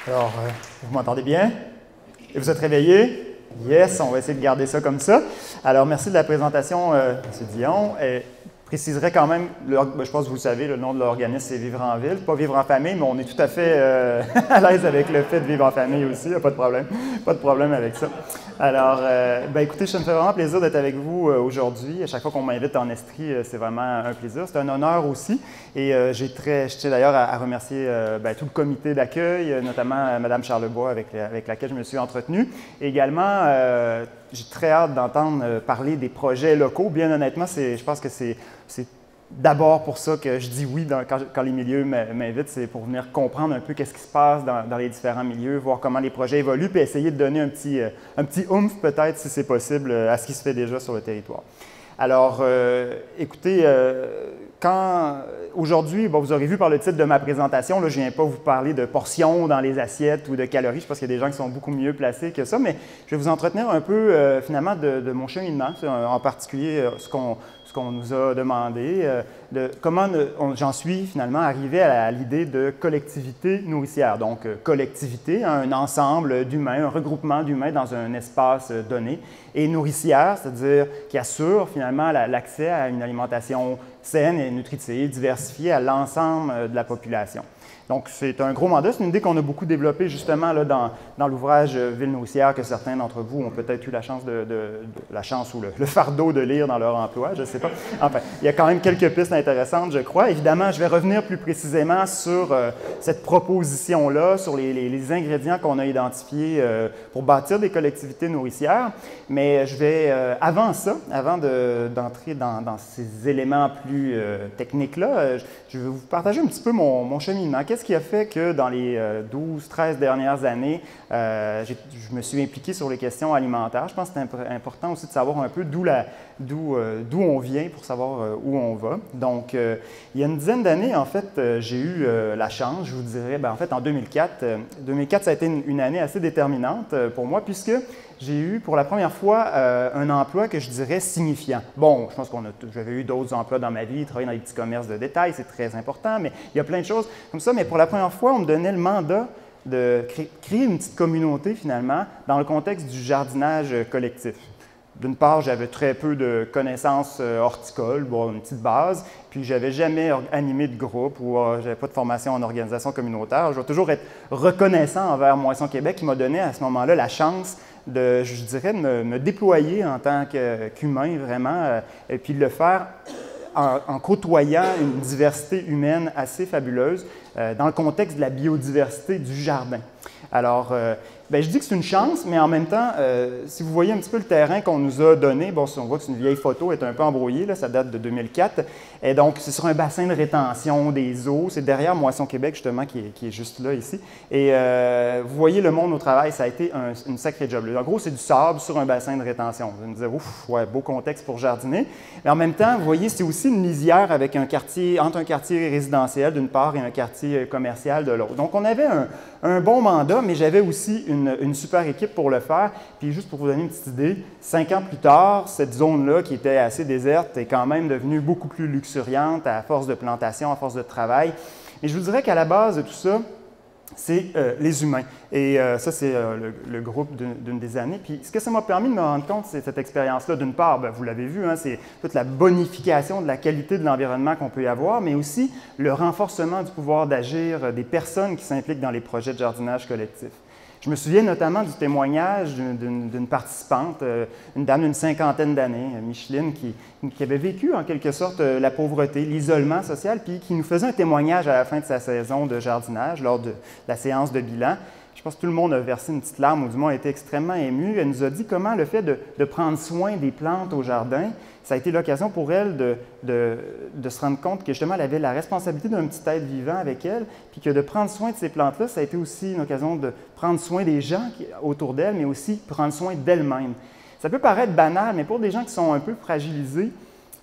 Alors, vous m'entendez bien? Et vous êtes réveillés? Yes, on va essayer de garder ça comme ça. Alors, merci de la présentation, M. Dion. Je préciserai quand même, je pense que vous le savez, le nom de l'organisme, c'est Vivre en ville. Pas Vivre en famille, mais on est tout à fait à l'aise avec le fait de vivre en famille aussi, il n'y a pas de problème. Pas de problème avec ça. Alors, écoutez, ça me fait vraiment plaisir d'être avec vous aujourd'hui. À chaque fois qu'on m'invite en Estrie, c'est vraiment un plaisir. C'est un honneur aussi. Et je tiens d'ailleurs à remercier tout le comité d'accueil, notamment Mme Charlebois avec laquelle je me suis entretenu. Et également, j'ai très hâte d'entendre parler des projets locaux. Bien honnêtement, je pense que c'est d'abord pour ça que je dis oui quand les milieux m'invitent, c'est pour venir comprendre un peu qu'est-ce qui se passe dans les différents milieux, voir comment les projets évoluent, puis essayer de donner un petit oomph peut-être, si c'est possible, à ce qui se fait déjà sur le territoire. Alors, écoutez, aujourd'hui, vous aurez vu par le titre de ma présentation, là, je ne viens pas vous parler de portions dans les assiettes ou de calories, je pense qu'il y a des gens qui sont beaucoup mieux placés que ça, mais je vais vous entretenir un peu finalement de mon cheminement, en particulier ce qu'on nous a demandé, de comment j'en suis finalement arrivé à l'idée de collectivité nourricière. Donc, collectivité, un ensemble d'humains, un regroupement d'humains dans un espace donné, et nourricière, c'est-à-dire qui assure finalement l'accès à une alimentation saine et nutritive, diversifiée à l'ensemble de la population. Donc, c'est un gros mandat. C'est une idée qu'on a beaucoup développée justement là, dans l'ouvrage Ville nourricière que certains d'entre vous ont peut-être eu la chance ou le fardeau de lire dans leur emploi, je ne sais pas. Enfin, il y a quand même quelques pistes intéressantes, je crois. Évidemment, je vais revenir plus précisément sur cette proposition-là, sur les ingrédients qu'on a identifiés pour bâtir des collectivités nourricières. Mais je vais, avant d'entrer dans ces éléments plus techniques-là, je vais vous partager un petit peu mon cheminement. Qu'est-ce qui a fait que dans les 12-13 dernières années, je me suis impliqué sur les questions alimentaires? Je pense que c'est important aussi de savoir un peu d'où on vient pour savoir où on va. Donc, il y a une dizaine d'années, en fait, j'ai eu la chance, je vous dirais, en fait, en 2004. 2004, ça a été une année assez déterminante pour moi, puisque j'ai eu pour la première fois un emploi que je dirais signifiant. Bon, je pense j'avais eu d'autres emplois dans ma vie, travailler dans les petits commerces de détail, c'est très important, mais il y a plein de choses comme ça. Mais pour la première fois, on me donnait le mandat de créer une petite communauté, finalement, dans le contexte du jardinage collectif. D'une part, j'avais très peu de connaissances horticoles, une petite base, puis je n'avais jamais animé de groupe ou je n'avais pas de formation en organisation communautaire. Je vais toujours être reconnaissant envers Moisson Québec qui m'a donné à ce moment-là la chance de me déployer en tant qu'humain vraiment, et puis de le faire en côtoyant une diversité humaine assez fabuleuse dans le contexte de la biodiversité du jardin. Alors, je dis que c'est une chance, mais en même temps, si vous voyez un petit peu le terrain qu'on nous a donné, on voit que c'est une vieille photo, elle est un peu embrouillée, là, ça date de 2004. Et donc, c'est sur un bassin de rétention des eaux. C'est derrière Moisson Québec, justement, qui est juste là, ici. Et vous voyez le monde au travail, ça a été une sacrée job. En gros, c'est du sable sur un bassin de rétention. Vous me direz, ouf, ouais, beau contexte pour jardiner. Mais en même temps, vous voyez, c'est aussi une lisière avec entre un quartier résidentiel d'une part et un quartier commercial de l'autre. Donc, on avait un bon mandat, mais j'avais aussi une super équipe pour le faire. Puis juste pour vous donner une petite idée, 5 ans plus tard, cette zone-là qui était assez déserte est quand même devenue beaucoup plus luxuriante à force de plantation, à force de travail. Et je vous dirais qu'à la base de tout ça, c'est les humains. Et ça, c'est le groupe d'une des années. Puis ce que ça m'a permis de me rendre compte, c'est cette expérience-là. D'une part, vous l'avez vu, c'est toute la bonification de la qualité de l'environnement qu'on peut y avoir, mais aussi le renforcement du pouvoir d'agir des personnes qui s'impliquent dans les projets de jardinage collectif. Je me souviens notamment du témoignage d'une participante, une dame d'une 50aine d'années, Micheline, qui avait vécu en quelque sorte la pauvreté, l'isolement social, puis qui nous faisait un témoignage à la fin de sa saison de jardinage, lors de la séance de bilan. Je pense que tout le monde a versé une petite larme, ou du moins a été extrêmement ému. Elle nous a dit comment le fait de prendre soin des plantes au jardin, ça a été l'occasion pour elle de se rendre compte que justement elle avait la responsabilité d'un petit être vivant avec elle, puis que de prendre soin de ces plantes-là, ça a été aussi une occasion de prendre soin des gens autour d'elle, mais aussi prendre soin d'elle-même. Ça peut paraître banal, mais pour des gens qui sont un peu fragilisés,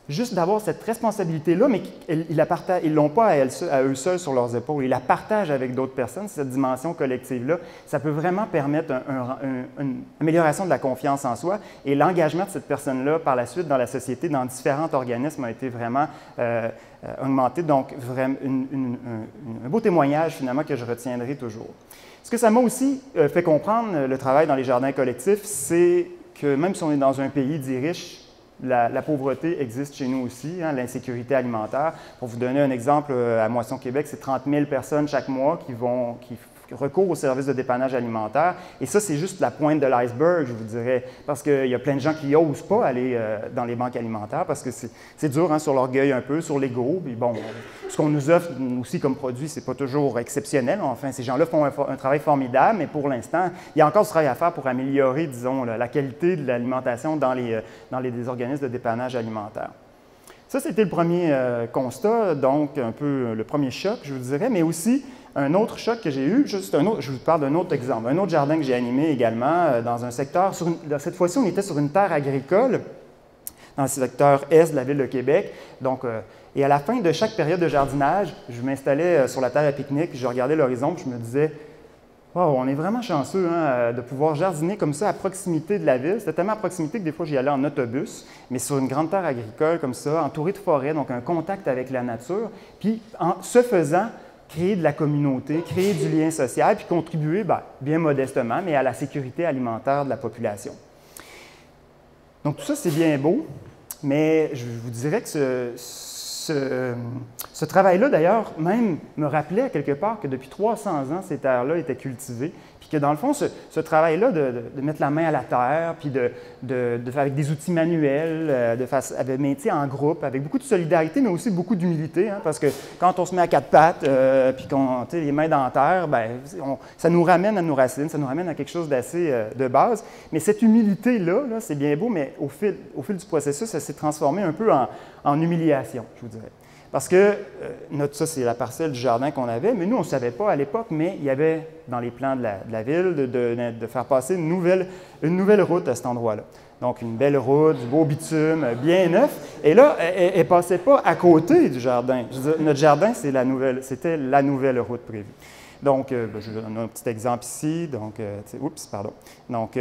juste d'avoir cette responsabilité-là, mais ils ne l'ont pas à eux seuls sur leurs épaules. Ils la partagent avec d'autres personnes, cette dimension collective-là. Ça peut vraiment permettre une amélioration de la confiance en soi. Et l'engagement de cette personne-là, par la suite, dans la société, dans différents organismes, a été vraiment augmenté. Donc, vraiment, un beau témoignage, finalement, que je retiendrai toujours. Ce que ça m'a aussi fait comprendre, le travail dans les jardins collectifs, c'est que même si on est dans un pays dit riche, la pauvreté existe chez nous aussi, hein, l'insécurité alimentaire. Pour vous donner un exemple, à Moisson Québec, c'est 30 000 personnes chaque mois qui recourent aux services de dépannage alimentaire. Et ça, c'est juste la pointe de l'iceberg, je vous dirais, parce qu'il y a plein de gens qui n'osent pas aller dans les banques alimentaires parce que c'est dur, hein, sur l'orgueil un peu, sur l'ego. Puis bon, ce qu'on nous offre aussi comme produit, c'est pas toujours exceptionnel. Enfin, ces gens-là font un travail formidable, mais pour l'instant, il y a encore du travail à faire pour améliorer, disons, la qualité de l'alimentation dans les organismes de dépannage alimentaire. Ça, c'était le premier constat, donc un peu le premier choc, je vous dirais, mais aussi un autre choc que j'ai eu, je vous parle d'un autre exemple, un autre jardin que j'ai animé également dans un secteur, cette fois-ci, on était sur une terre agricole, dans le secteur est de la ville de Québec. Donc, et à la fin de chaque période de jardinage, je m'installais sur la terre à pique-nique, je regardais l'horizon, puis je me disais, wow, on est vraiment chanceux, hein, de pouvoir jardiner comme ça à proximité de la ville. C'était tellement à proximité que des fois, j'y allais en autobus, mais sur une grande terre agricole comme ça, entourée de forêts, donc un contact avec la nature. Puis, en ce faisant, créer de la communauté, créer du lien social, puis contribuer, bien modestement, mais à la sécurité alimentaire de la population. Donc, tout ça, c'est bien beau, mais je vous dirais que ce travail-là, d'ailleurs, même me rappelait à quelque part que depuis 300 ans, ces terres-là étaient cultivées, puis que dans le fond, ce travail-là de mettre la main à la terre, puis de faire avec des outils manuels, avec métier en groupe, avec beaucoup de solidarité, mais aussi beaucoup d'humilité, hein, parce que quand on se met à quatre pattes, puis qu'on a les mains dans la terre, ça nous ramène à nos racines, ça nous ramène à quelque chose d'assez de base. Mais cette humilité-là, c'est bien beau, mais au fil du processus, ça s'est transformé un peu en humiliation, je vous dirais. Parce que, ça, c'est la parcelle du jardin qu'on avait, mais nous, on ne savait pas à l'époque, mais il y avait dans les plans de la ville de faire passer une nouvelle route à cet endroit-là. Donc, une belle route, du beau bitume, bien neuf. Et là, elle ne passait pas à côté du jardin. Je veux dire, notre jardin, c'était la nouvelle route prévue. Donc, je vous donne un petit exemple ici. Donc, oups, pardon. Donc,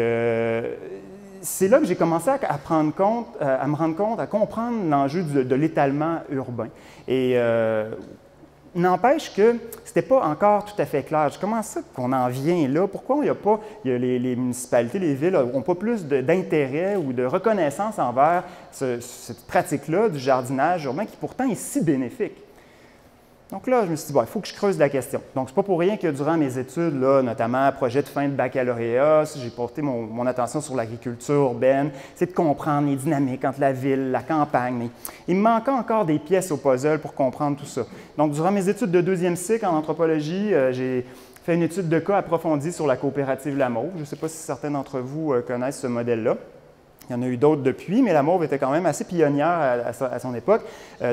c'est là que j'ai commencé à me rendre compte, à comprendre l'enjeu de l'étalement urbain. Et n'empêche que ce n'était pas encore tout à fait clair. Comment ça qu'on en vient là? Pourquoi les municipalités, les villes n'ont pas plus d'intérêt ou de reconnaissance envers cette pratique-là du jardinage urbain qui pourtant est si bénéfique? Donc là, je me suis dit, il faut que je creuse la question. Donc, ce n'est pas pour rien que durant mes études, là, notamment projet de fin de baccalauréat, j'ai porté mon attention sur l'agriculture urbaine, c'est de comprendre les dynamiques entre la ville, la campagne. Mais il me manquait encore des pièces au puzzle pour comprendre tout ça. Donc, durant mes études de deuxième cycle en anthropologie, j'ai fait une étude de cas approfondie sur la coopérative La Mauve. Je ne sais pas si certains d'entre vous connaissent ce modèle-là. Il y en a eu d'autres depuis, mais la Mauve était quand même assez pionnière à son époque.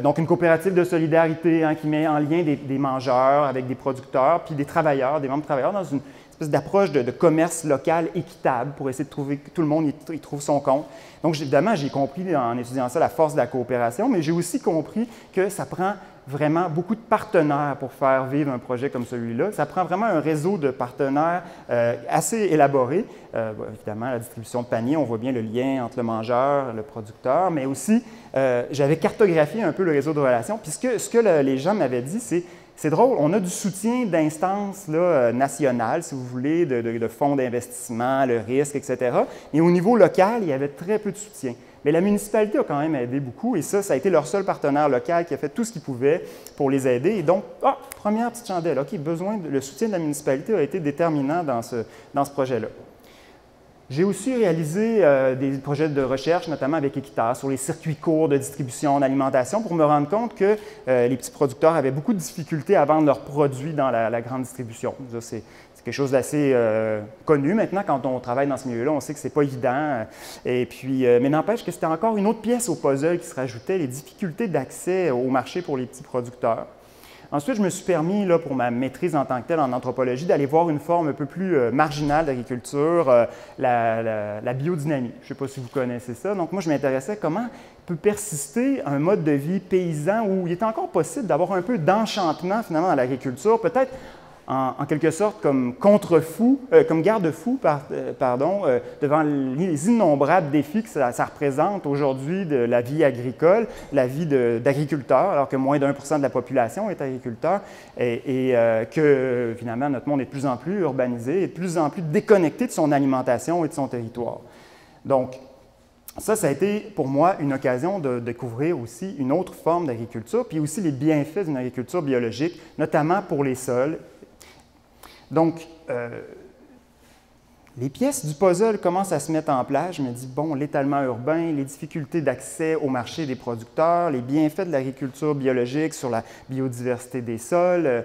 Donc, une coopérative de solidarité, hein, qui met en lien des mangeurs avec des producteurs, puis des travailleurs, des membres travailleurs, dans une espèce d'approche de commerce local équitable pour essayer de trouver que tout le monde y trouve son compte. Donc, évidemment, j'ai compris en étudiant ça la force de la coopération, mais j'ai aussi compris que ça prend vraiment beaucoup de partenaires pour faire vivre un projet comme celui-là. Ça prend vraiment un réseau de partenaires assez élaboré. Évidemment, la distribution de panier, on voit bien le lien entre le mangeur, le producteur, mais aussi, j'avais cartographié un peu le réseau de relations. Puis ce que les gens m'avaient dit, c'est drôle, on a du soutien d'instances nationales, si vous voulez, de fonds d'investissement, le risque, etc. Mais au niveau local, il y avait très peu de soutien. Mais la municipalité a quand même aidé beaucoup et ça a été leur seul partenaire local qui a fait tout ce qu'il pouvait pour les aider. Et donc, première petite chandelle, OK, le soutien de la municipalité a été déterminant dans ce projet-là. J'ai aussi réalisé des projets de recherche, notamment avec Équiterre, sur les circuits courts de distribution d'alimentation pour me rendre compte que les petits producteurs avaient beaucoup de difficultés à vendre leurs produits dans la grande distribution. C'est quelque chose d'assez connu maintenant. Quand on travaille dans ce milieu-là, on sait que ce n'est pas évident. Et puis, mais n'empêche que c'était encore une autre pièce au puzzle qui se rajoutait, les difficultés d'accès au marché pour les petits producteurs. Ensuite, je me suis permis, là, pour ma maîtrise en tant que telle en anthropologie, d'aller voir une forme un peu plus marginale d'agriculture, la biodynamie. Je ne sais pas si vous connaissez ça. Donc, moi, je m'intéressais à comment peut persister un mode de vie paysan où il est encore possible d'avoir un peu d'enchantement, finalement, dans l'agriculture, peut-être en quelque sorte comme contre-fou, comme garde-fou, devant les innombrables défis que ça représente aujourd'hui de la vie agricole, la vie d'agriculteur, alors que moins d'1% de la population est agriculteur, et que finalement notre monde est de plus en plus urbanisé et de plus en plus déconnecté de son alimentation et de son territoire. Donc, ça a été pour moi une occasion de découvrir aussi une autre forme d'agriculture, puis aussi les bienfaits d'une agriculture biologique, notamment pour les sols. Donc, les pièces du puzzle commencent à se mettre en place. Je me dis, bon, l'étalement urbain, les difficultés d'accès au marché des producteurs, les bienfaits de l'agriculture biologique sur la biodiversité des sols.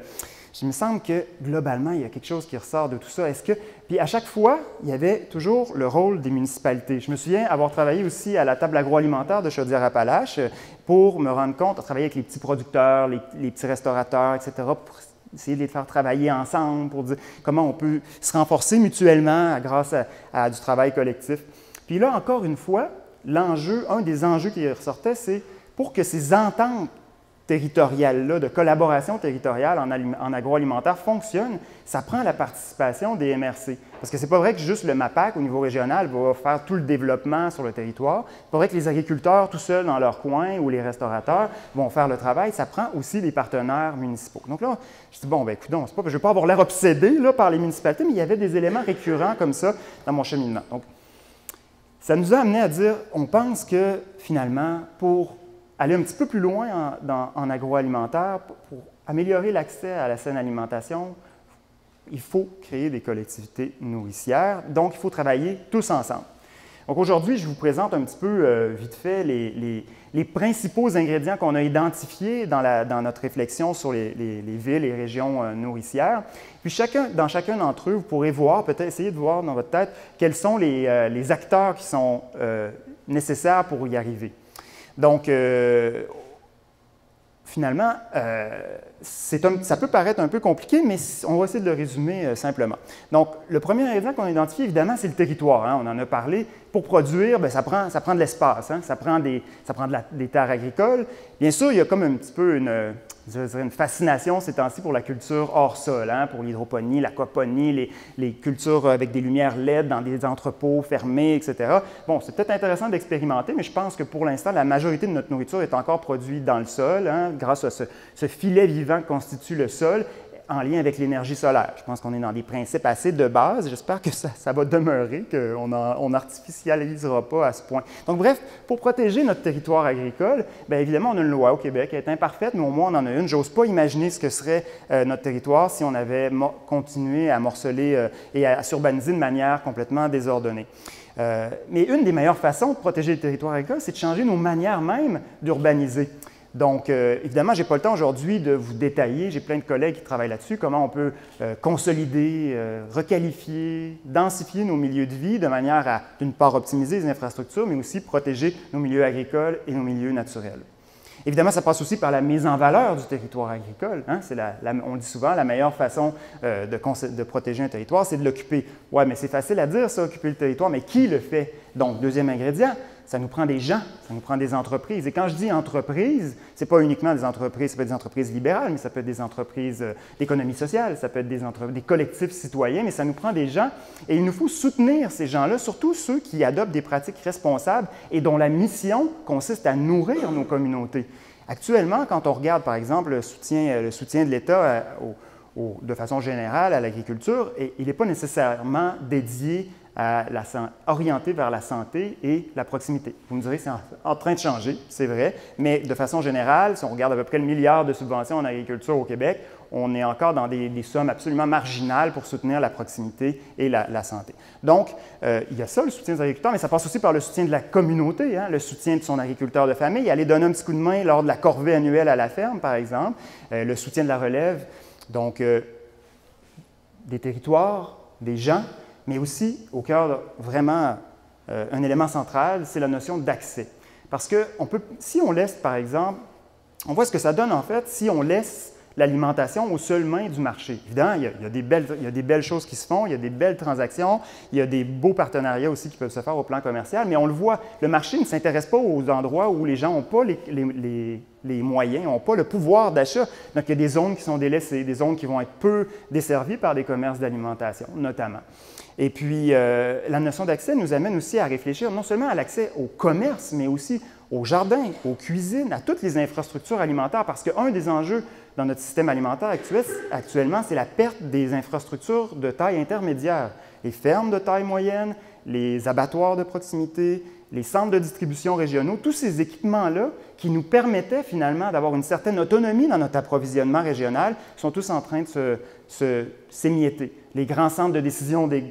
Il me semble que, globalement, il y a quelque chose qui ressort de tout ça. Puis à chaque fois, il y avait toujours le rôle des municipalités. Je me souviens avoir travaillé aussi à la table agroalimentaire de Chaudière-Appalaches pour me rendre compte, travailler avec les petits producteurs, les petits restaurateurs, etc., pour essayer de les faire travailler ensemble, pour dire comment on peut se renforcer mutuellement grâce à du travail collectif. Puis là, encore une fois, un des enjeux qui ressortait, c'est pour que ces ententes territoriales-là, de collaboration territoriale en agroalimentaire fonctionnent, ça prend la participation des MRC. Parce que ce n'est pas vrai que juste le MAPAC, au niveau régional, va faire tout le développement sur le territoire. Ce n'est pas vrai que les agriculteurs, tout seuls dans leur coin, ou les restaurateurs, vont faire le travail. Ça prend aussi les partenaires municipaux. Donc là, je dis, bon, bien, écoutons, je ne veux pas avoir l'air obsédé là, par les municipalités, mais il y avait des éléments récurrents comme ça dans mon cheminement. Donc, ça nous a amené à dire, on pense que, finalement, pour aller un petit peu plus loin en agroalimentaire, pour améliorer l'accès à la saine alimentation, il faut créer des collectivités nourricières. Donc, il faut travailler tous ensemble. Donc, aujourd'hui, je vous présente un petit peu, vite fait, les principaux ingrédients qu'on a identifiés dans notre réflexion sur les villes et régions nourricières. Puis, dans chacun d'entre eux, vous pourrez voir, peut-être essayer de voir dans votre tête, quels sont les acteurs qui sont nécessaires pour y arriver. Donc, finalement, ça peut paraître un peu compliqué, mais on va essayer de le résumer simplement. Donc, le premier ingrédient qu'on a identifié, évidemment, c'est le territoire. Hein, on en a parlé. Pour produire, bien, ça prend de l'espace, hein, ça prend des terres agricoles. Bien sûr, il y a comme un petit peu une fascination ces temps-ci pour la culture hors sol, hein, pour l'hydroponie, l'aquaponie, les cultures avec des lumières LED dans des entrepôts fermés, etc. Bon, c'est peut-être intéressant d'expérimenter, mais je pense que pour l'instant, la majorité de notre nourriture est encore produite dans le sol, hein, grâce à ce filet vivant que constitue le sol, en lien avec l'énergie solaire. Je pense qu'on est dans des principes assez de base. J'espère que ça va demeurer, qu'on n'artificialisera pas à ce point. Donc, bref, pour protéger notre territoire agricole, bien évidemment, on a une loi au Québec. Elle est imparfaite, mais au moins, on en a une. J'ose pas imaginer ce que serait notre territoire si on avait continué à morceler et à s'urbaniser de manière complètement désordonnée. Mais une des meilleures façons de protéger le territoire agricole, c'est de changer nos manières même d'urbaniser. Donc, évidemment, je n'ai pas le temps aujourd'hui de vous détailler, j'ai plein de collègues qui travaillent là-dessus, comment on peut consolider, requalifier, densifier nos milieux de vie de manière à, d'une part, optimiser les infrastructures, mais aussi protéger nos milieux agricoles et nos milieux naturels. Évidemment, ça passe aussi par la mise en valeur du territoire agricole. Hein? On dit souvent, la meilleure façon de protéger un territoire, c'est de l'occuper. Oui, mais c'est facile à dire, ça, occuper le territoire, mais qui le fait? Donc, deuxième ingrédient, ça nous prend des gens, ça nous prend des entreprises. Et quand je dis entreprises, ce n'est pas uniquement des entreprises, ça peut être des entreprises libérales, mais ça peut être des entreprises d'économie sociale, ça peut être des collectifs citoyens, mais ça nous prend des gens. Et il nous faut soutenir ces gens-là, surtout ceux qui adoptent des pratiques responsables et dont la mission consiste à nourrir nos communautés. Actuellement, quand on regarde, par exemple, le soutien de l'État de façon générale à l'agriculture, il n'est pas nécessairement dédié orienté vers la santé et la proximité. Vous me direz, c'est en train de changer, c'est vrai, mais de façon générale, si on regarde à peu près le milliard de subventions en agriculture au Québec, on est encore dans des sommes absolument marginales pour soutenir la proximité et la santé. Donc, il y a ça, le soutien des agriculteurs, mais ça passe aussi par le soutien de la communauté, hein, le soutien de son agriculteur de famille, aller donner un petit coup de main lors de la corvée annuelle à la ferme, par exemple, le soutien de la relève, donc des territoires, des gens, mais aussi, au cœur, vraiment, un élément central, c'est la notion d'accès. Parce que si on laisse, par exemple, on voit ce que ça donne, en fait, si on laisse l'alimentation aux seules mains du marché. Évidemment, il y a des belles choses qui se font, il y a des belles transactions, il y a des beaux partenariats aussi qui peuvent se faire au plan commercial, mais on le voit, le marché ne s'intéresse pas aux endroits où les gens n'ont pas les moyens, n'ont pas le pouvoir d'achat. Donc, il y a des zones qui sont délaissées, des zones qui vont être peu desservies par des commerces d'alimentation, notamment. Et puis, la notion d'accès nous amène aussi à réfléchir non seulement à l'accès au commerce, mais aussi aux jardins, aux cuisines, à toutes les infrastructures alimentaires, parce qu'un des enjeux dans notre système alimentaire actuellement, c'est la perte des infrastructures de taille intermédiaire. Les fermes de taille moyenne, les abattoirs de proximité, les centres de distribution régionaux, tous ces équipements-là qui nous permettaient finalement d'avoir une certaine autonomie dans notre approvisionnement régional sont tous en train de s'émietter. Les grands centres de décision des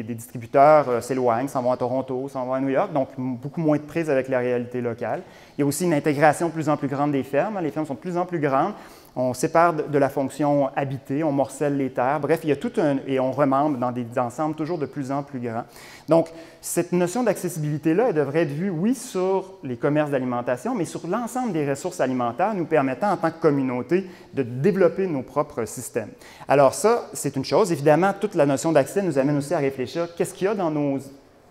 distributeurs s'éloignent, s'en vont à Toronto, s'en vont à New York, donc beaucoup moins de prise avec la réalité locale. Il y a aussi une intégration de plus en plus grande des fermes. Les fermes sont de plus en plus grandes. On sépare de la fonction habitée, on morcelle les terres. Bref, il y a tout un... et on remembre dans des ensembles toujours de plus en plus grands. Donc, cette notion d'accessibilité-là, elle devrait être vue, oui, sur les commerces d'alimentation, mais sur l'ensemble des ressources alimentaires nous permettant, en tant que communauté, de développer nos propres systèmes. Alors ça, c'est une chose. Évidemment, toute la notion d'accès nous amène aussi à réfléchir qu'est-ce qu'il y a dans nos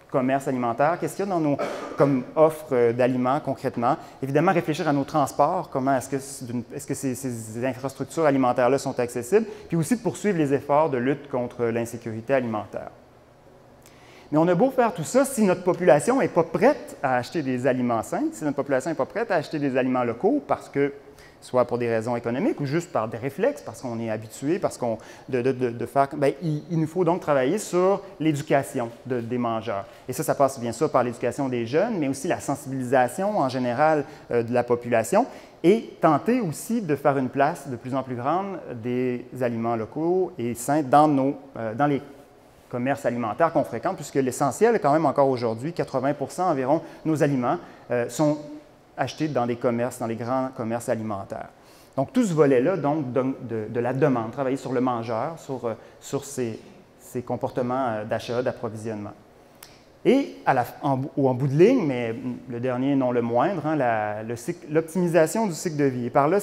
commerces alimentaires, qu'est-ce qu'il y a dans nos comme offres d'aliments concrètement. Évidemment, réfléchir à nos transports, comment est-ce que ces infrastructures alimentaires-là sont accessibles, puis aussi de poursuivre les efforts de lutte contre l'insécurité alimentaire. Mais on a beau faire tout ça, si notre population n'est pas prête à acheter des aliments sains, si notre population n'est pas prête à acheter des aliments locaux parce que soit pour des raisons économiques ou juste par des réflexes, parce qu'on est habitué, parce qu'on de faire... Bien, il nous faut donc travailler sur l'éducation des mangeurs. Et ça passe bien sûr par l'éducation des jeunes, mais aussi la sensibilisation en général de la population et tenter aussi de faire une place de plus en plus grande des aliments locaux et sains dans les commerces alimentaires qu'on fréquente, puisque l'essentiel est quand même encore aujourd'hui, 80% environ de nos aliments sont achetés dans des commerces, dans les grands commerces alimentaires. Donc, tout ce volet-là, donc, de la demande, travailler sur le mangeur, sur ses comportements d'achat, d'approvisionnement. Et en bout de ligne, mais le dernier non le moindre, hein, l'optimisation du cycle de vie. Et par là,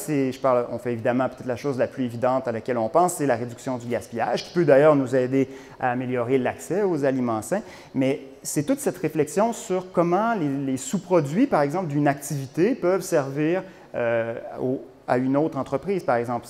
on fait évidemment peut-être la chose la plus évidente à laquelle on pense, c'est la réduction du gaspillage, qui peut d'ailleurs nous aider à améliorer l'accès aux aliments sains. Mais c'est toute cette réflexion sur comment les sous-produits, par exemple, d'une activité peuvent servir à une autre entreprise, par exemple.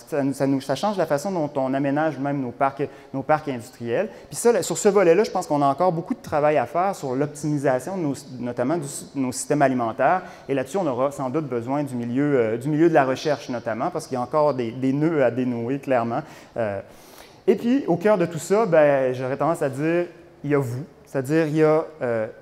Ça change la façon dont on aménage même nos parcs industriels. Puis ça, sur ce volet-là, je pense qu'on a encore beaucoup de travail à faire sur l'optimisation, notamment de nos systèmes alimentaires. Et là-dessus, on aura sans doute besoin du milieu de la recherche, notamment, parce qu'il y a encore des nœuds à dénouer, clairement. Et puis, au cœur de tout ça, j'aurais tendance à dire, il y a vous. C'est-à-dire,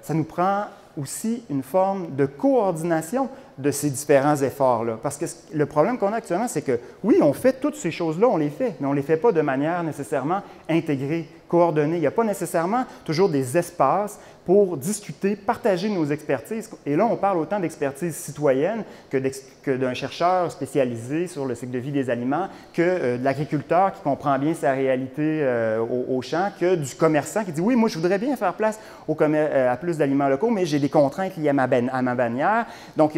ça nous prend aussi une forme de coordination de ces différents efforts-là. Parce que le problème qu'on a actuellement, c'est que, oui, on fait toutes ces choses-là, on les fait, mais on ne les fait pas de manière nécessairement intégrée, coordonnée. Il n'y a pas nécessairement toujours des espaces pour discuter, partager nos expertises. Et là, on parle autant d'expertise citoyenne que d'un chercheur spécialisé sur le cycle de vie des aliments, que de l'agriculteur qui comprend bien sa réalité au champ, que du commerçant qui dit « Oui, moi, je voudrais bien faire place à plus d'aliments locaux, mais j'ai des contraintes liées à ma bannière. » Donc,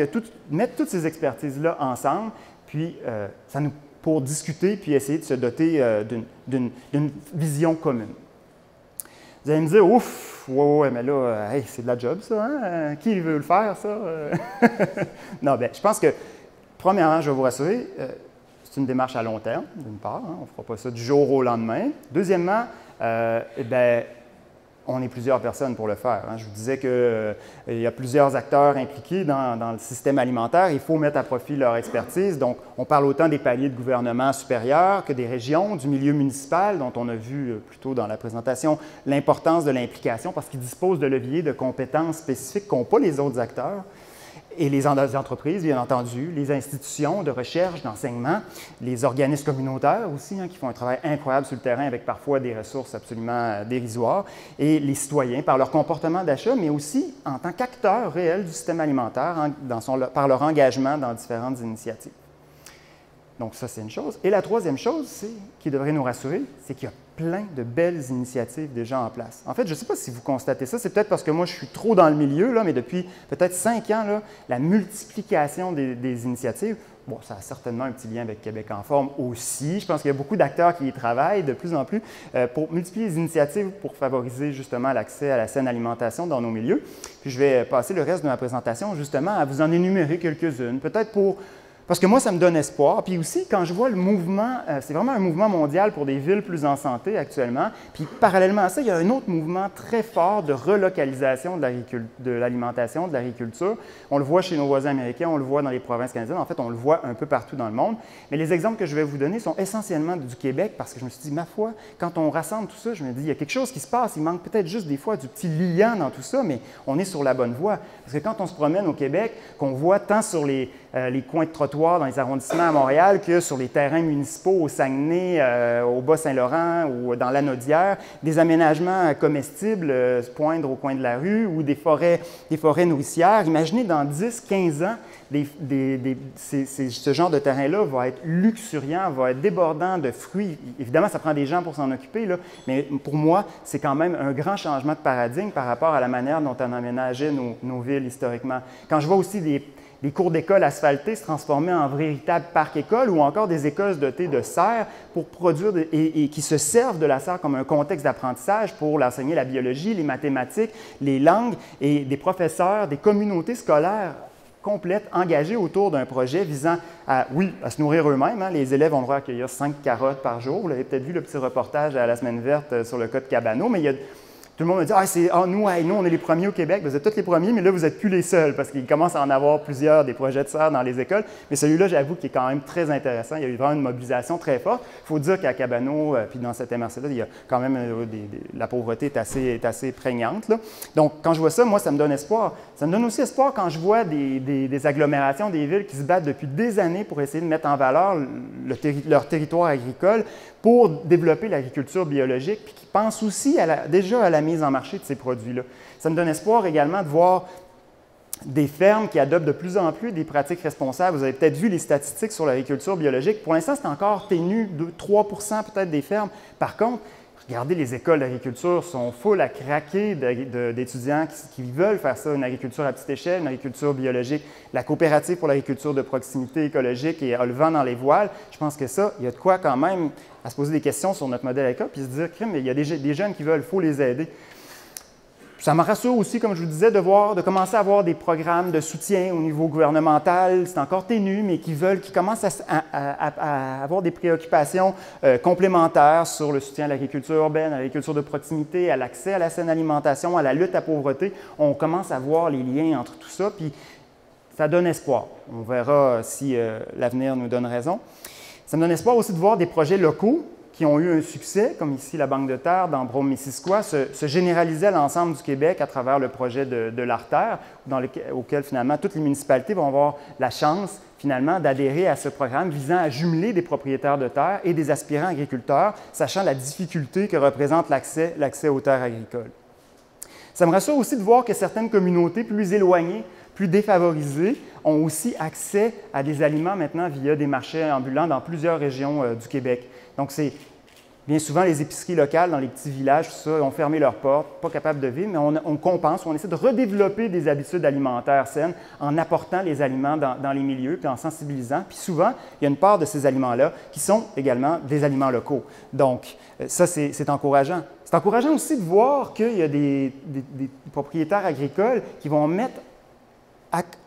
mettre toutes ces expertises-là ensemble, puis pour discuter, puis essayer de se doter d'une vision commune. Vous allez me dire, ouf, ouais, mais là, hey, c'est de la job, ça, hein? Qui veut le faire, ça? Non, bien, je pense que, premièrement, je vais vous rassurer, c'est une démarche à long terme, d'une part, hein, on ne fera pas ça du jour au lendemain. Deuxièmement, on est plusieurs personnes pour le faire. Hein. Je vous disais qu'il y a plusieurs acteurs impliqués dans le système alimentaire. Il faut mettre à profit leur expertise. Donc, on parle autant des paliers de gouvernement supérieurs que des régions, du milieu municipal, dont on a vu plus tôt dans la présentation l'importance de l'implication parce qu'ils disposent de leviers de compétences spécifiques qu'ont pas les autres acteurs. Et les entreprises, bien entendu, les institutions de recherche, d'enseignement, les organismes communautaires aussi, hein, qui font un travail incroyable sur le terrain avec parfois des ressources absolument dérisoires, et les citoyens par leur comportement d'achat, mais aussi en tant qu'acteurs réels du système alimentaire par leur engagement dans différentes initiatives. Donc ça, c'est une chose. Et la troisième chose qui devrait nous rassurer, c'est qu'il y a plein de belles initiatives déjà en place. En fait, je ne sais pas si vous constatez ça, c'est peut-être parce que moi, je suis trop dans le milieu, là, mais depuis peut-être 5 ans, là, la multiplication des initiatives bon, ça a certainement un petit lien avec Québec en forme aussi. Je pense qu'il y a beaucoup d'acteurs qui y travaillent de plus en plus pour multiplier les initiatives pour favoriser justement l'accès à la saine alimentation dans nos milieux. Puis je vais passer le reste de ma présentation justement à vous en énumérer quelques-unes, peut-être parce que moi, ça me donne espoir. Puis aussi, quand je vois le mouvement, c'est vraiment un mouvement mondial pour des villes plus en santé actuellement. Puis parallèlement à ça, il y a un autre mouvement très fort de relocalisation de l'alimentation, de l'agriculture. On le voit chez nos voisins américains, on le voit dans les provinces canadiennes. En fait, on le voit un peu partout dans le monde. Mais les exemples que je vais vous donner sont essentiellement du Québec parce que je me suis dit, ma foi, quand on rassemble tout ça, je me dis, il y a quelque chose qui se passe. Il manque peut-être juste des fois du petit liant dans tout ça, mais on est sur la bonne voie. Parce que quand on se promène au Québec, qu'on voit tant sur les coins de trottoirs dans les arrondissements à Montréal que sur les terrains municipaux au Saguenay, au Bas-Saint-Laurent ou dans l'Anaudière, des aménagements comestibles poindre au coin de la rue ou des forêts nourricières. Imaginez dans 10-15 ans, ce genre de terrain-là va être luxuriant, va être débordant de fruits. Évidemment, ça prend des gens pour s'en occuper, là, mais pour moi, c'est quand même un grand changement de paradigme par rapport à la manière dont on aménageait nos villes historiquement. Quand je vois aussi des cours d'école asphaltés se transformer en véritables parcs-écoles ou encore des écoles dotées de serres pour produire et qui se servent de la serre comme un contexte d'apprentissage pour enseigner la biologie, les mathématiques, les langues et des professeurs, des communautés scolaires complètes engagées autour d'un projet visant à se nourrir eux-mêmes. Hein. Les élèves ont le droit à accueillir 5 carottes par jour. Vous l'avez peut-être vu le petit reportage à la Semaine verte sur le cas de Cabano, mais tout le monde me dit « nous, on est les premiers au Québec. » Vous êtes tous les premiers, mais là, vous n'êtes plus les seuls parce qu'il commence à en avoir plusieurs, des projets de serre dans les écoles. Mais celui-là, j'avoue qu'il est quand même très intéressant. Il y a eu vraiment une mobilisation très forte. Il faut dire qu'à Cabano, puis dans cette MRC-là, il y a quand même la pauvreté est assez prégnante. Là. Donc, quand je vois ça, moi, ça me donne espoir. Ça me donne aussi espoir quand je vois des agglomérations, des villes qui se battent depuis des années pour essayer de mettre en valeur leur territoire agricole pour développer l'agriculture biologique, puis qui pensent aussi déjà à la mise en marché de ces produits-là. Ça me donne espoir également de voir des fermes qui adoptent de plus en plus des pratiques responsables. Vous avez peut-être vu les statistiques sur l'agriculture biologique. Pour l'instant, c'est encore ténu de 3 peut-être des fermes. Par contre, regardez, les écoles d'agriculture sont full à craquer d'étudiants qui veulent faire ça, une agriculture à petite échelle, une agriculture biologique. La coopérative pour l'agriculture de proximité écologique et a le vent dans les voiles. Je pense que ça, il y a de quoi quand même à se poser des questions sur notre modèle agricole puis se dire, mais il y a des jeunes qui veulent, il faut les aider. Ça me rassure aussi, comme je vous disais, de commencer à avoir des programmes de soutien au niveau gouvernemental. C'est encore ténu, mais qui commencent à avoir des préoccupations complémentaires sur le soutien à l'agriculture urbaine, à l'agriculture de proximité, à l'accès à la saine alimentation, à la lutte à la pauvreté. On commence à voir les liens entre tout ça, puis ça donne espoir. On verra si l'avenir nous donne raison. Ça me donne espoir aussi de voir des projets locaux qui ont eu un succès, comme ici la Banque de terre dans Brome-Missisquoi, se généraliser à l'ensemble du Québec à travers le projet de l'Artère, auquel finalement toutes les municipalités vont avoir la chance finalement d'adhérer à ce programme visant à jumeler des propriétaires de terre et des aspirants agriculteurs, sachant la difficulté que représente l'accès aux terres agricoles. Ça me rassure aussi de voir que certaines communautés plus éloignées, plus défavorisés ont aussi accès à des aliments maintenant via des marchés ambulants dans plusieurs régions du Québec. Donc, c'est bien souvent les épiceries locales dans les petits villages, tout ça, ont fermé leurs portes, pas capables de vivre, mais on compense, on essaie de redévelopper des habitudes alimentaires saines en apportant les aliments dans les milieux, puis en sensibilisant. Puis souvent, il y a une part de ces aliments-là qui sont également des aliments locaux. Donc, ça, c'est encourageant. C'est encourageant aussi de voir qu'il y a des propriétaires agricoles qui vont mettre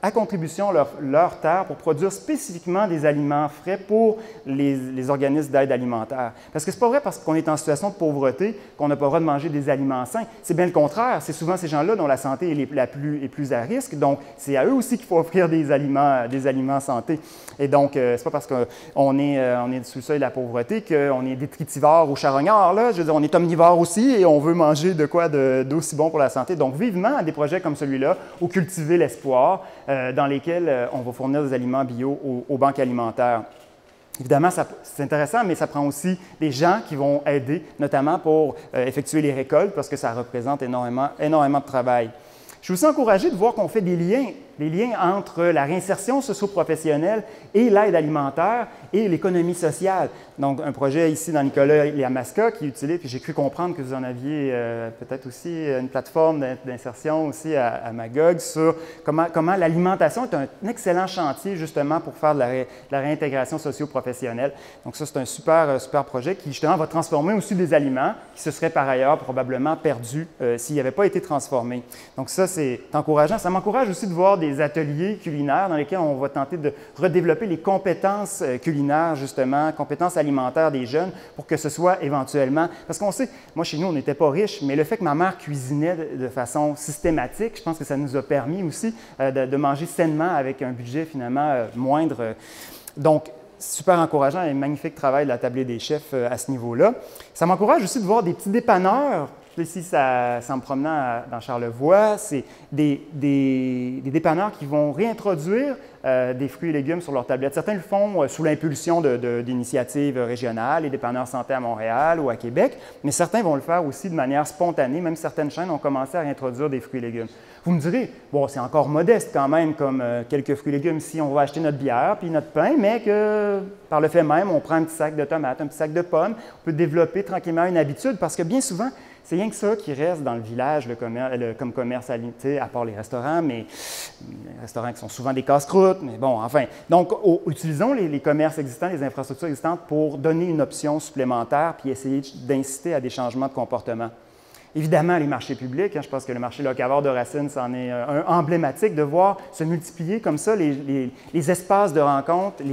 à contribution leur terre pour produire spécifiquement des aliments frais pour les organismes d'aide alimentaire. Parce que ce n'est pas vrai parce qu'on est en situation de pauvreté qu'on n'a pas le droit de manger des aliments sains. C'est bien le contraire. C'est souvent ces gens-là dont la santé est plus à risque. Donc, c'est à eux aussi qu'il faut offrir des aliments santé. Et donc, ce n'est pas parce qu'on est sous le seuil de la pauvreté qu'on est détritivore ou charognard. Là. Je veux dire, on est omnivore aussi et on veut manger de quoi d'aussi bon pour la santé. Donc, vivement à des projets comme celui-là où cultiver l'espoir, dans lesquels on va fournir des aliments bio aux banques alimentaires. Évidemment, c'est intéressant, mais ça prend aussi des gens qui vont aider, notamment pour effectuer les récoltes, parce que ça représente énormément de travail. Je suis aussi encouragé de voir qu'on fait des liens les liens entre la réinsertion socio-professionnelle et l'aide alimentaire et l'économie sociale. Donc, un projet ici dans Nicolas Yamaska qui utilise, puis j'ai cru comprendre que vous en aviez peut-être aussi une plateforme d'insertion aussi à Magog sur comment l'alimentation est un excellent chantier justement pour faire de la réintégration socio-professionnelle. Donc ça, c'est un super projet qui justement va transformer aussi des aliments qui se seraient par ailleurs probablement perdus s'ils n'avaient pas été transformés. Donc ça, c'est encourageant. Ça m'encourage aussi de voir des ateliers culinaires dans lesquels on va tenter de redévelopper les compétences culinaires justement, compétences alimentaires des jeunes pour que ce soit éventuellement, parce qu'on sait, moi chez nous on n'était pas riches, mais le fait que ma mère cuisinait de façon systématique, je pense que ça nous a permis aussi de manger sainement avec un budget finalement moindre. Donc, super encourageant et magnifique travail de la tablée des chefs à ce niveau-là. Ça m'encourage aussi de voir des petits dépanneurs. Ici, en me promenant dans Charlevoix, c'est des dépanneurs qui vont réintroduire des fruits et légumes sur leur tablette. Certains le font sous l'impulsion d'initiatives régionales, les dépanneurs santé à Montréal ou à Québec, mais certains vont le faire aussi de manière spontanée. Même certaines chaînes ont commencé à réintroduire des fruits et légumes. Vous me direz, bon, c'est encore modeste quand même comme quelques fruits et légumes si on va acheter notre bière puis notre pain, mais que par le fait même, on prend un petit sac de tomates, un petit sac de pommes, on peut développer tranquillement une habitude parce que bien souvent, c'est rien que ça qui reste dans le village comme commerce alimentaire, à part les restaurants, mais les restaurants qui sont souvent des casse-croûtes, mais bon, enfin. Donc, utilisons les commerces existants, les infrastructures existantes pour donner une option supplémentaire puis essayer d'inciter à des changements de comportement. Évidemment, les marchés publics, je pense que le marché locavore de Racine, c'en est un emblématique de voir se multiplier comme ça les espaces de rencontre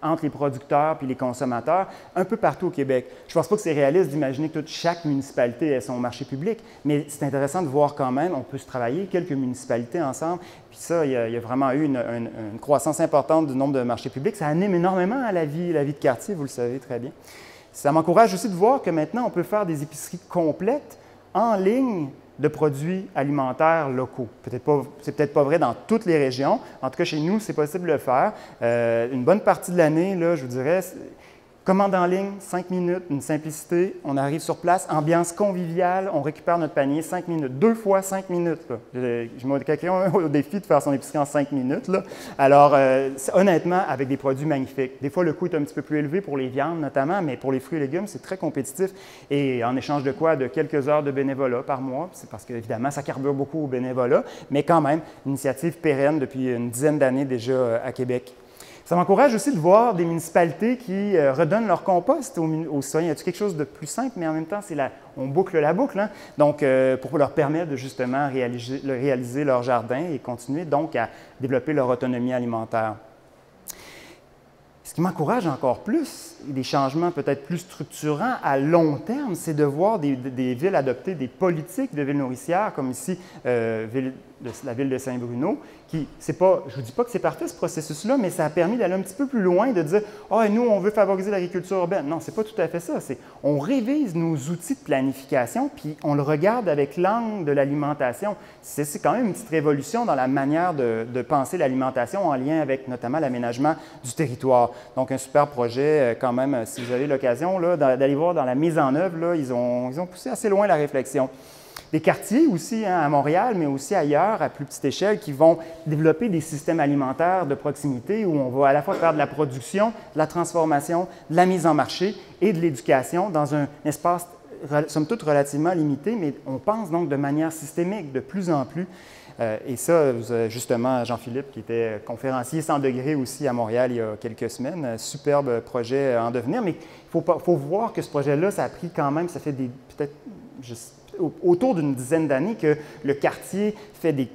entre les producteurs et les consommateurs un peu partout au Québec. Je ne pense pas que c'est réaliste d'imaginer que chaque municipalité ait son marché public, mais c'est intéressant de voir quand même, on peut se travailler quelques municipalités ensemble, puis ça, il y a vraiment eu une croissance importante du nombre de marchés publics. Ça anime énormément à la vie de quartier, vous le savez très bien. Ça m'encourage aussi de voir que maintenant, on peut faire des épiceries complètes en ligne de produits alimentaires locaux. C'est peut-être pas vrai dans toutes les régions. En tout cas, chez nous, c'est possible de le faire. Une bonne partie de l'année, là, je vous dirais, commande en ligne, 5 minutes, une simplicité. On arrive sur place, ambiance conviviale, on récupère notre panier, 5 minutes. 2 fois 5 minutes. Là. Je mets quelqu'un au défi de faire son épicerie en 5 minutes. Là. Alors, honnêtement, avec des produits magnifiques. Des fois, le coût est un petit peu plus élevé pour les viandes notamment, mais pour les fruits et légumes, c'est très compétitif. Et en échange de quoi? De quelques heures de bénévolat par mois. C'est parce qu'évidemment, ça carbure beaucoup au bénévolat, mais quand même, initiative pérenne depuis une dizaine d'années déjà à Québec. Ça m'encourage aussi de voir des municipalités qui redonnent leur compost aux citoyens. Y a-t-il quelque chose de plus simple, mais en même temps, on boucle la boucle. Hein? Donc, pour leur permettre de justement réaliser leur jardin et continuer donc à développer leur autonomie alimentaire. Ce qui m'encourage encore plus, des changements peut-être plus structurants à long terme, c'est de voir des villes adopter des politiques de villes nourricières, comme ici, la ville de Saint-Bruno, qui, je ne vous dis pas que c'est parfait ce processus-là, mais ça a permis d'aller un petit peu plus loin, de dire « Ah, nous, on veut favoriser l'agriculture urbaine ». Non, ce n'est pas tout à fait ça. On révise nos outils de planification, puis on le regarde avec l'angle de l'alimentation. C'est quand même une petite révolution dans la manière de penser l'alimentation en lien avec notamment l'aménagement du territoire. Donc, un super projet, quand même, si vous avez l'occasion d'aller voir dans la mise en œuvre, là, ils ont poussé assez loin la réflexion. Des quartiers aussi, à Montréal, mais aussi ailleurs, à plus petite échelle, qui vont développer des systèmes alimentaires de proximité où on va à la fois faire de la production, de la transformation, de la mise en marché et de l'éducation dans un espace, somme toute, relativement limité, mais on pense donc de manière systémique de plus en plus. Et ça, justement, Jean-Philippe, qui était conférencier 100 degrés aussi à Montréal il y a quelques semaines, superbe projet en devenir, mais il faut voir que ce projet-là, ça a pris quand même, ça fait peut-être autour d'une dizaine d'années que le quartier fait des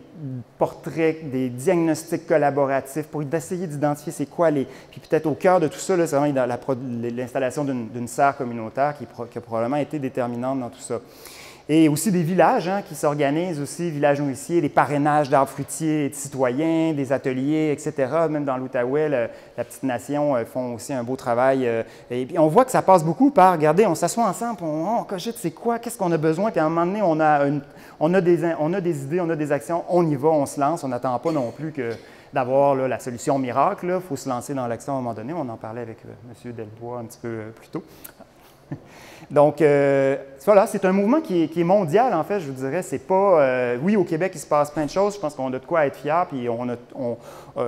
portraits, des diagnostics collaboratifs pour essayer d'identifier c'est quoi les... Puis peut-être au cœur de tout ça, c'est vraiment l'installation d'une serre communautaire qui a probablement été déterminante dans tout ça. Et aussi des villages qui s'organisent aussi, villages nourriciers, des parrainages d'arbres fruitiers et de citoyens, des ateliers, etc. Même dans l'Outaouais, la Petite Nation font aussi un beau travail. Et puis on voit que ça passe beaucoup par, regardez, on s'assoit ensemble, on cogite, c'est quoi, qu'est-ce qu'on a besoin, puis à un moment donné, on a des idées, on a des actions, on y va, on se lance, on n'attend pas non plus que d'avoir la solution miracle. Il faut se lancer dans l'action à un moment donné. On en parlait avec M. Delbois un petit peu plus tôt. Donc, voilà, c'est un mouvement qui est mondial, en fait, je vous dirais. C'est pas... oui, au Québec, il se passe plein de choses. Je pense qu'on a de quoi être fiers, puis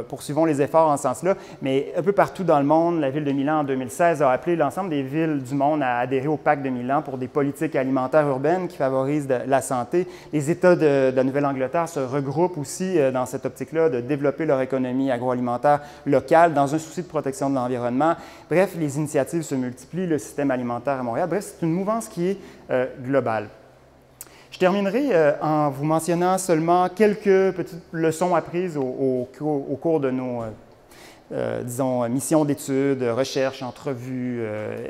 poursuivons les efforts en ce sens-là. Mais un peu partout dans le monde, la Ville de Milan, en 2016, a appelé l'ensemble des villes du monde à adhérer au Pacte de Milan pour des politiques alimentaires urbaines qui favorisent la santé. Les États de la Nouvelle-Angleterre se regroupent aussi dans cette optique-là de développer leur économie agroalimentaire locale dans un souci de protection de l'environnement. Bref, les initiatives se multiplient, le système alimentaire à Montréal. Bref, c'est une mouvance qui est globale. Je terminerai en vous mentionnant seulement quelques petites leçons apprises au cours de nos, disons, missions d'études, recherches, entrevues,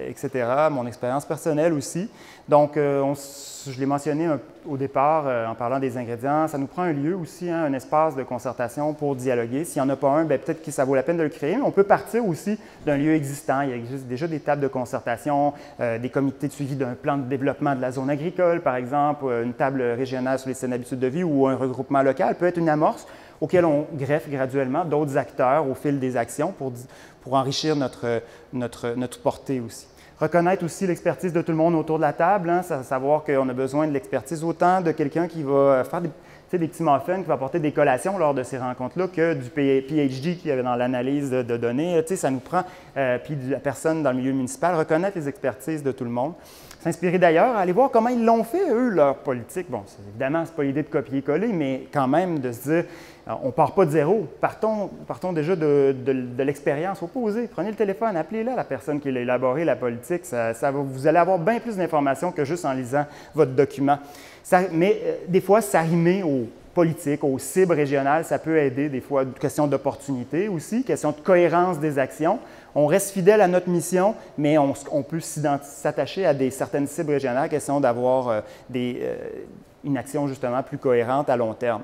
etc., mon expérience personnelle aussi. Donc, je l'ai mentionné au départ en parlant des ingrédients, ça nous prend un lieu aussi, hein, un espace de concertation pour dialoguer. S'il n'y en a pas un, peut-être que ça vaut la peine de le créer, mais on peut partir aussi d'un lieu existant. Il existe déjà des tables de concertation, des comités de suivi d'un plan de développement de la zone agricole, par exemple, une table régionale sur les saines habitudes de vie ou un regroupement local peut être une amorce auquel on greffe graduellement d'autres acteurs au fil des actions pour enrichir notre portée aussi. Reconnaître aussi l'expertise de tout le monde autour de la table, hein, savoir qu'on a besoin de l'expertise autant de quelqu'un qui va faire des petits muffins, qui va apporter des collations lors de ces rencontres-là, que du PhD qui avait dans l'analyse de données. Ça nous prend, puis de la personne dans le milieu municipal, reconnaître les expertises de tout le monde. S'inspirer d'ailleurs, aller voir comment ils l'ont fait, eux, leur politique. Bon, évidemment, ce n'est pas l'idée de copier-coller, mais quand même de se dire, on ne part pas de zéro. Partons déjà de l'expérience opposée. Prenez le téléphone, appelez-la, la personne qui a élaboré la politique. Vous allez avoir bien plus d'informations que juste en lisant votre document. Mais des fois, s'arrimer aux politiques, aux cibles régionales, ça peut aider. Des fois, question d'opportunité aussi, question de cohérence des actions. On reste fidèle à notre mission, mais on peut s'attacher à certaines cibles régionales, question d'avoir une action justement plus cohérente à long terme.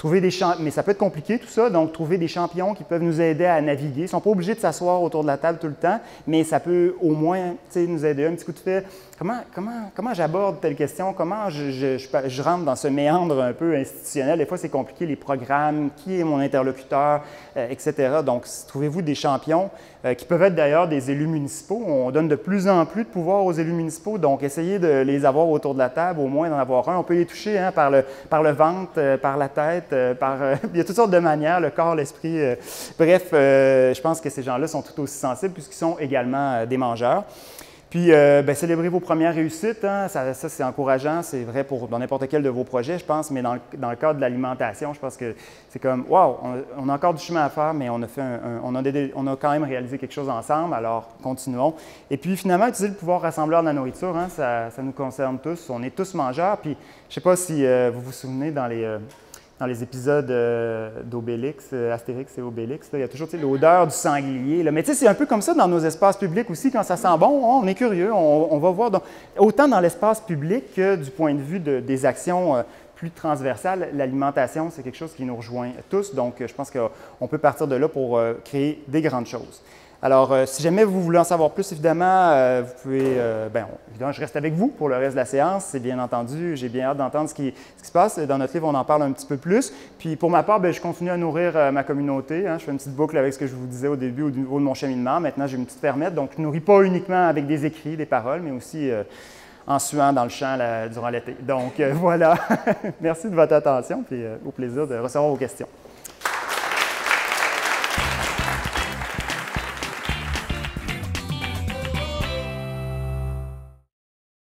Mais ça peut être compliqué tout ça, donc trouver des champions qui peuvent nous aider à naviguer. Ils ne sont pas obligés de s'asseoir autour de la table tout le temps, mais ça peut au moins nous aider. Un petit coup de fil. Comment j'aborde telle question? Comment je rentre dans ce méandre un peu institutionnel? Des fois, c'est compliqué, les programmes, qui est mon interlocuteur, etc. Donc, trouvez-vous des champions qui peuvent être d'ailleurs des élus municipaux. On donne de plus en plus de pouvoir aux élus municipaux, donc essayez de les avoir autour de la table, au moins d'en avoir un. On peut les toucher hein, par le ventre, par la tête, il y a toutes sortes de manières, le corps, l'esprit. Bref, je pense que ces gens-là sont tout aussi sensibles puisqu'ils sont également des mangeurs. Puis, célébrez vos premières réussites, hein, ça c'est encourageant, c'est vrai dans n'importe quel de vos projets, je pense, mais dans le cadre de l'alimentation, je pense que c'est comme, wow, on a encore du chemin à faire, mais on a quand même réalisé quelque chose ensemble, alors continuons. Et puis, finalement, utiliser le pouvoir rassembleur de la nourriture, hein, ça nous concerne tous, on est tous mangeurs, puis je ne sais pas si vous vous souvenez dans les épisodes d'Obélix, Astérix et Obélix, là, il y a toujours l'odeur du sanglier. Là. Mais c'est un peu comme ça dans nos espaces publics aussi, quand ça sent bon, on est curieux, on va voir. Donc, autant dans l'espace public que du point de vue des actions plus transversales, l'alimentation, c'est quelque chose qui nous rejoint tous. Donc, je pense qu'on peut partir de là pour créer des grandes choses. Alors, si jamais vous voulez en savoir plus, évidemment, vous pouvez, évidemment, je reste avec vous pour le reste de la séance, c'est bien entendu. J'ai bien hâte d'entendre ce qui se passe. Dans notre livre, on en parle un petit peu plus. Puis, pour ma part, je continue à nourrir ma communauté. Hein. Je fais une petite boucle avec ce que je vous disais au début, au niveau de mon cheminement. Maintenant, j'ai une petite fermette, donc je ne nourris pas uniquement avec des écrits, des paroles, mais aussi en suant dans le champ durant l'été. Donc, voilà. Merci de votre attention, puis au plaisir de recevoir vos questions.